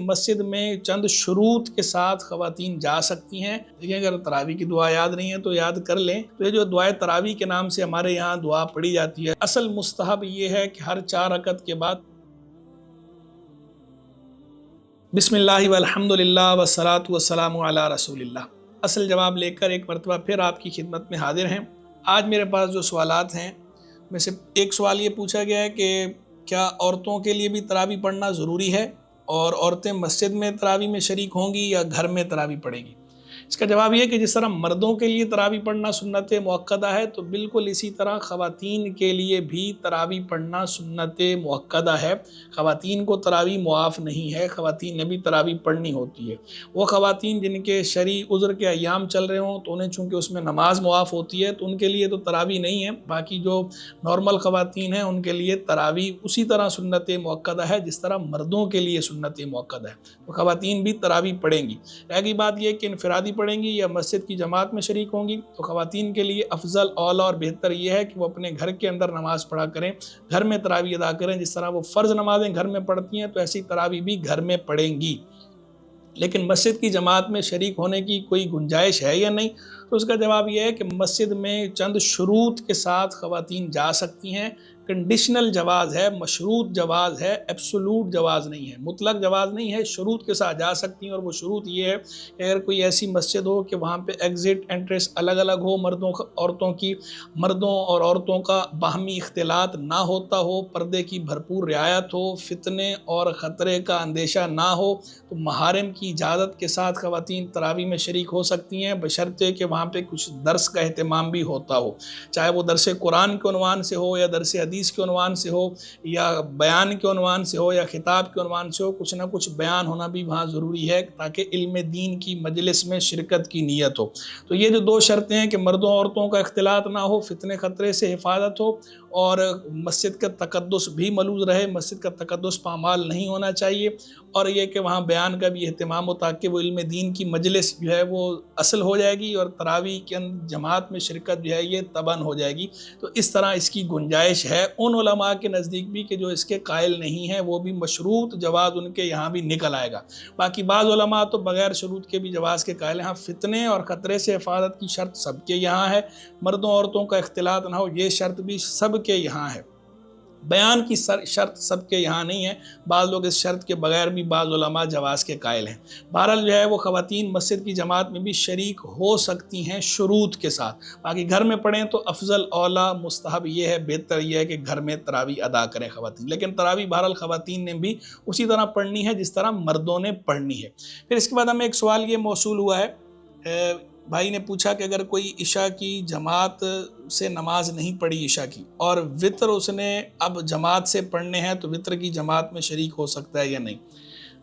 مسجد میں چند شروط کے ساتھ خواتین جا سکتی ہیں۔ دیکھیں اگر تراویح کی دعا یاد نہیں ہے تو یاد کر لیں۔ تو یہ جو دعائے تراویح کے نام سے ہمارے یہاں دعا پڑھی جاتی ہے، اصل مستحب یہ ہے کہ ہر 4 رکعت کے بعد بسم اللہ والحمد للہ والصلاۃ والسلام علی رسول اللہ۔ اصل جواب لے کر ایک مرتبہ پھر آپ کی خدمت میں حاضر ہیں۔ آج میرے پاس جو سوالات ہیں میں سے ایک سوال یہ پوچھا گیا ہے کہ کیا عورتوں کے لیے بھی تراویح پڑھنا ضروری ہے، اور عورتیں مسجد میں تراویح میں شریک ہوں گی یا گھر میں تراویح پڑھیں گی؟ اس کا جواب یہ ہے کہ جس طرح مردوں کے لیے تراویح پڑھنا سنت مؤکدہ ہے، تو بالکل اسی طرح خواتین کے لیے بھی تراویح پڑھنا سنت مؤکدہ ہے۔ خواتین کو تراویح معاف نہیں ہے، خواتین نے بھی تراویح پڑھنی ہوتی ہے۔ وہ خواتین جن کے شرعی عذر کے ایام چل رہے ہوں تو انہیں چونکہ اس میں نماز معاف ہوتی ہے تو ان کے لیے تو تراویح نہیں ہے۔ باقی جو نارمل خواتین ہیں ان کے لیے تراویح اسی طرح سنت مؤکدہ ہے جس طرح مردوں کے لیے سنت مؤکدہ ہے، تو خواتین بھی تراویح پڑھیں گی۔ رہ گئی بات یہ کہ انفرادی پڑھیں گی یا مسجد کی جماعت میں شریک ہوں گی، تو خواتین کے لیے افضل اولیٰ اور بہتر یہ ہے کہ وہ اپنے گھر کے اندر نماز پڑھا کریں، گھر میں تراویح ادا کریں۔ جس طرح وہ فرض نمازیں گھر میں پڑھتی ہیں تو ایسی تراویح بھی گھر میں پڑھیں گی۔ لیکن مسجد کی جماعت میں شریک ہونے کی کوئی گنجائش ہے یا نہیں، تو اس کا جواب یہ ہے کہ مسجد میں چند شروط کے ساتھ خواتین جا سکتی ہیں۔ کنڈیشنل جواز ہے، مشروط جواز ہے، ایبسولوٹ جواز نہیں ہے، مطلق جواز نہیں ہے، شروط کے ساتھ جا سکتی ہیں۔ اور وہ شروط یہ ہے کہ اگر کوئی ایسی مسجد ہو کہ وہاں پہ ایگزٹ انٹریس الگ الگ ہو مردوں عورتوں کی، مردوں اور عورتوں کا باہمی اختلاط نہ ہوتا ہو، پردے کی بھرپور رعایت ہو، فتنے اور خطرے کا اندیشہ نہ ہو، تو محارم کی اجازت کے ساتھ خواتین تراویح میں شریک ہو سکتی ہیں، بشرطے کہ وہاں پہ کچھ درس کا اہتمام بھی ہوتا ہو، چاہے وہ درس قرآن کے عنوان سے ہو یا درس حدیث کے عنوان سے ہو یا بیان کے عنوان سے ہو یا خطاب کے عنوان سے ہو، کچھ نہ کچھ بیان ہونا بھی وہاں ضروری ہے تاکہ علم دین کی مجلس میں شرکت کی نیت ہو۔ تو یہ جو 2 شرطیں ہیں کہ مردوں عورتوں کا اختلاط نہ ہو، فتنے خطرے سے حفاظت ہو، اور مسجد کا تقدس بھی ملوث رہے، مسجد کا تقدس پامال نہیں ہونا چاہیے، اور یہ کہ وہاں بیان کا بھی اہتمام ہو تاکہ وہ علم دین کی مجلس جو ہے وہ اصل ہو جائے گی، اور تراویح کے جماعت میں شرکت جو ہے یہ طبعاً ہو جائے گی۔ تو اس طرح اس کی گنجائش ہے ان علماء کے نزدیک بھی کہ جو اس کے قائل نہیں ہیں، وہ بھی مشروط جواز ان کے یہاں بھی نکل آئے گا۔ باقی بعض علماء تو بغیر شروط کے بھی جواز کے قائل ہیں۔ ہاں، فتنے اور خطرے سے حفاظت کی شرط سب کے یہاں ہے، مردوں عورتوں کا اختلاط نہ ہو یہ شرط بھی سب کے یہاں ہے، بیان کی شرط سب کے یہاں نہیں ہے۔ بعض لوگ اس شرط کے بغیر بھی بعض علماء جواز کے قائل ہیں۔ بہرحال جو ہے وہ خواتین مسجد کی جماعت میں بھی شریک ہو سکتی ہیں شروط کے ساتھ۔ باقی گھر میں پڑھیں تو افضل اولیٰ مستحب یہ ہے، بہتر یہ ہے کہ گھر میں تراویح ادا کریں خواتین، لیکن تراویح بہرحال خواتین نے بھی اسی طرح پڑھنی ہے جس طرح مردوں نے پڑھنی ہے۔ پھر اس کے بعد ہمیں ایک سوال یہ موصول ہوا ہے، بھائی نے پوچھا کہ اگر کوئی عشاء کی جماعت سے نماز نہیں پڑھی عشاء کی، اور وطر اس نے اب جماعت سے پڑھنے ہیں، تو وطر کی جماعت میں شریک ہو سکتا ہے یا نہیں؟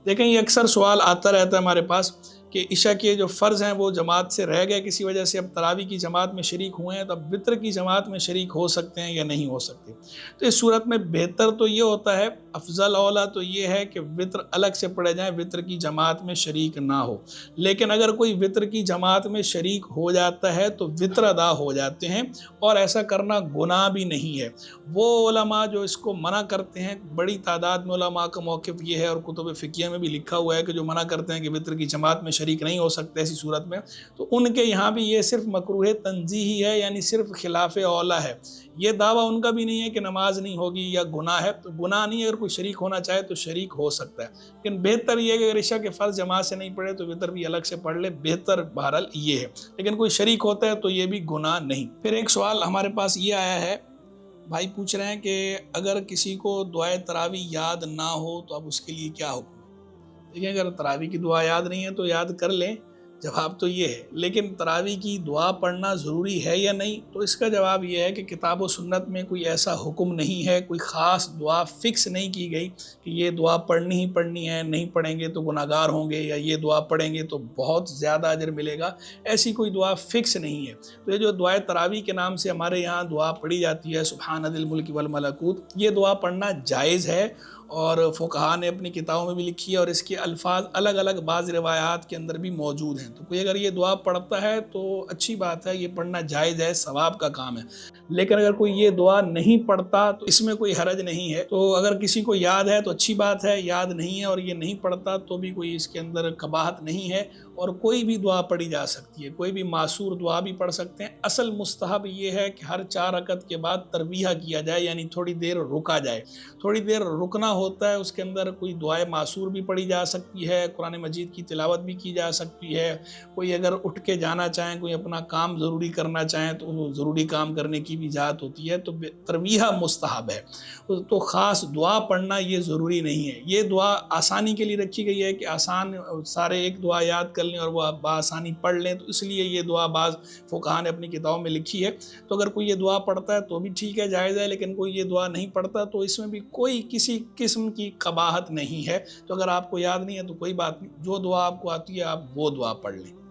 دیکھیں یہ اکثر سوال آتا رہتا ہے ہمارے پاس کہ عشاء کے جو فرض ہیں وہ جماعت سے رہ گئے کسی وجہ سے، اب تراویح کی جماعت میں شریک ہوئے ہیں، تو اب وطر کی جماعت میں شریک ہو سکتے ہیں یا نہیں ہو سکتے؟ تو اس صورت میں بہتر تو یہ ہوتا ہے، افضل اولیٰ تو یہ ہے کہ وطر الگ سے پڑھے جائیں، وطر کی جماعت میں شریک نہ ہو۔ لیکن اگر کوئی وطر کی جماعت میں شریک ہو جاتا ہے تو وطر ادا ہو جاتے ہیں، اور ایسا کرنا گناہ بھی نہیں ہے۔ وہ علماء جو اس کو منع کرتے ہیں، بڑی تعداد میں علماء کا موقف یہ ہے، اور کتب فقہیہ میں بھی لکھا ہوا ہے کہ جو منع کرتے ہیں کہ وطر کی جماعت میں شریک نہیں ہو سکتے ایسی صورت میں، تو ان کے یہاں بھی یہ صرف مکروہ تنزیہی ہے، یعنی صرف خلاف اولیٰ ہے۔ یہ دعویٰ ان کا بھی نہیں ہے کہ نماز نہیں ہوگی یا گناہ ہے، تو گناہ نہیں ہے، اگر کوئی شریک ہونا چاہے تو شریک ہو سکتا ہے۔ لیکن بہتر یہ ہے کہ اگر عشاء کے فرض جماعت سے نہیں پڑھے تو وطر بھی الگ سے پڑھ لے، بہتر بہرحال یہ ہے۔ لیکن کوئی شریک ہوتا ہے تو یہ بھی گناہ نہیں۔ پھر ایک سوال ہمارے پاس یہ آیا ہے، بھائی پوچھ رہے ہیں کہ اگر کسی کو دعائے تراویح یاد نہ ہو تو اب اس کے لیے کیا حکم ہے؟ دیکھیں اگر تراویح کی دعا یاد نہیں ہے تو یاد کر لیں، جواب تو یہ ہے۔ لیکن تراویح کی دعا پڑھنا ضروری ہے یا نہیں، تو اس کا جواب یہ ہے کہ کتاب و سنت میں کوئی ایسا حکم نہیں ہے، کوئی خاص دعا فکس نہیں کی گئی کہ یہ دعا پڑھنی ہی پڑھنی ہے، نہیں پڑھیں گے تو گناہگار ہوں گے، یا یہ دعا پڑھیں گے تو بہت زیادہ اجر ملے گا۔ ایسی کوئی دعا فکس نہیں ہے۔ تو یہ جو دعائے تراویح کے نام سے ہمارے یہاں دعا پڑھی جاتی ہے، سبحان ذی الملک والملکوت، یہ دعا پڑھنا جائز ہے، اور فقہاء نے اپنی کتابوں میں بھی لکھی ہے، اور اس کے الفاظ الگ الگ بعض روایات کے اندر بھی موجود ہیں۔ تو کوئی اگر یہ دعا پڑھتا ہے تو اچھی بات ہے، یہ پڑھنا جائز ہے، ثواب کا کام ہے۔ لیکن اگر کوئی یہ دعا نہیں پڑھتا تو اس میں کوئی حرج نہیں ہے۔ تو اگر کسی کو یاد ہے تو اچھی بات ہے، یاد نہیں ہے اور یہ نہیں پڑھتا تو بھی کوئی اس کے اندر قباحت نہیں ہے، اور کوئی بھی دعا پڑھی جا سکتی ہے، کوئی بھی معصور دعا بھی پڑھ سکتے ہیں۔ اصل مستحب یہ ہے کہ ہر 4 رکعت کے بعد ترویہ کیا جائے، یعنی تھوڑی دیر رکا جائے۔ تھوڑی دیر رکنا ہوتا ہے، اس کے اندر کوئی دعائے معصور بھی پڑھی جا سکتی ہے، قرآن مجید کی تلاوت بھی کی جا سکتی ہے، کوئی اگر اٹھ کے جانا چاہیں، کوئی اپنا کام ضروری کرنا چاہیں تو وہ ضروری کام کرنے کی بھی اجازت ہوتی ہے، تو ترویہ مستحب ہے۔ تو خاص دعا پڑھنا یہ ضروری نہیں ہے، یہ دعا آسانی کے لیے رکھی گئی ہے کہ آسان سارے ایک دعا یاد کر لیں اور وہ بآسانی پڑھ لیں، تو اس لیے یہ دعا بعض فقہا نے اپنی کتابوں میں لکھی ہے۔ تو اگر کوئی یہ دعا پڑھتا ہے تو بھی ٹھیک ہے، جائز ہے، لیکن کوئی یہ دعا نہیں پڑھتا تو اس میں بھی کوئی کسی قسم کی قباحت نہیں ہے۔ تو اگر آپ کو یاد نہیں ہے تو کوئی بات نہیں، جو دعا آپ کو آتی ہے آپ وہ دعا پڑھ لیں۔